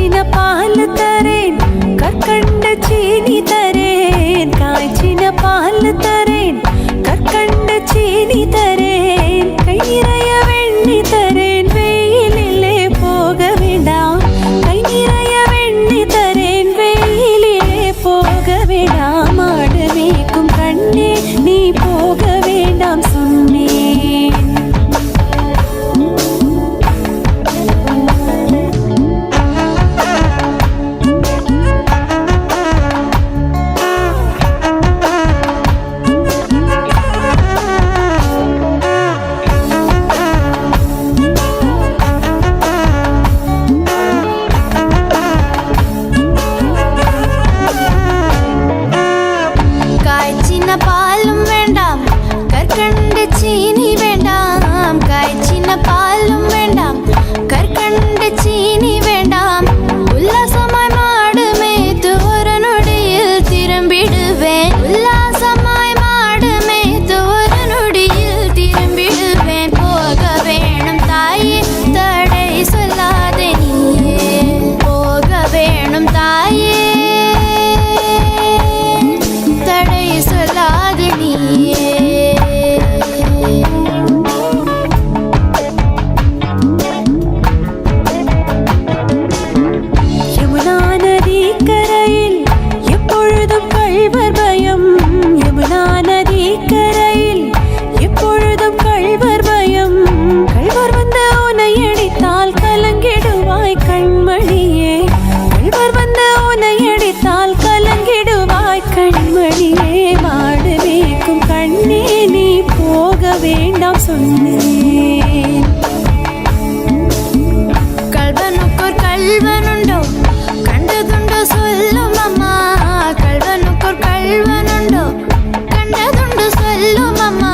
காய்ச்சின பால் தரேன் கற்கண்ட சீனி தரேன் காய்ச்சின பால் தரேன் கற்கண்ட சீனி தரேன் கை நிறைய வெண்ணி தரேன் வெயிலிலே போக வேண்டாம் கை நிறைய வெண்ணி தரேன் வெயிலிலே போக வேண்டாம் மாடு மேய்க்கும் கண்ணே நீ போக வேண்டாம் சொன்னேன் பாலும் வேண்டாம் கற்கண்டு சீனி வேண்டாம் காய்ச்சின பாலும் வேண்டாம் கற்கண்டு சீனி வேண்டாம் உல்லாசமாய் மாடு மேய்த்து ஒரு நொடியில் திரும்பிடுவேன் உல்லாசமாய் மாடு மேய்த்து ஒரு நொடியில் திரும்பிடுவேன் போக வேணும் தாயே தடை சொல்லாதே நீயே போக வேணும் தாயே தடை சொல்லாது நீயே யமுனா நதி கரையில் எப்பொழுதும் கள்வர் பயம் யமுனா நதி கரையில் எப்பொழுதும் கள்வர் பயம் கள்வர் வந்து உன்னை அடித்தால் கலங்கிடுவாய் கண்மணியே கள்வர் வந்து உன்னை அடித்தால் கலங்கிடுவாய் கண்மணியே மாடு மேய்க்கும் கண்ணே நீ போக வேண்டாம் சொன்னேன் கள்வனுக்கோர் கள்வனுண்டோ கண்டதுண்டோ சொல்லும் அம்மா கள்வனுக்கோர் கள்வனுண்டோ கண்டதுண்டு சொல்லும் அம்மா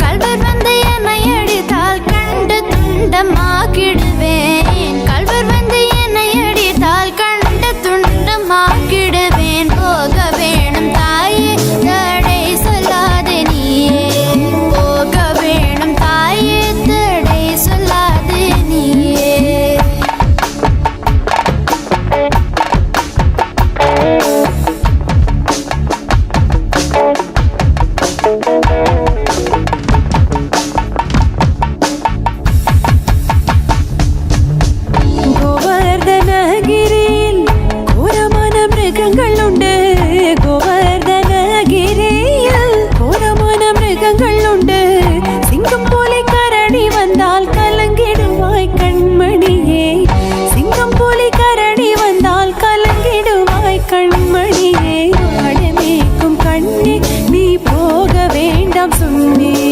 கள்வர் வந்து என்னை அடித்தால் கண்டு துண்டமாக்கிடுவேன் கள்வர் வந்து என்னை அடித்தால் கண்டு துண்டமாக்கிடுவேன் போக வேணும் தாயே தடை சொல்லாதே நீயே போக வேணும் தாயே தடை சொல்லாதே நீயே கோவர்தனகிரியில் கோரமான மிருகங்கள் உண்டு கோவர்தனகிரியில் கோரமான மிருகங்கள் உண்டு சிங்கம் போலே கரடி வந்தால் கலங்கிடுவாய் கண்மணியே சிங்கம் போலே கரடி வந்தால் கலங்கிடுவாய் கண்மணியே மாடு மேய்க்கும் கண்ணே நீ போக வேண்டாம் சொன்னேன்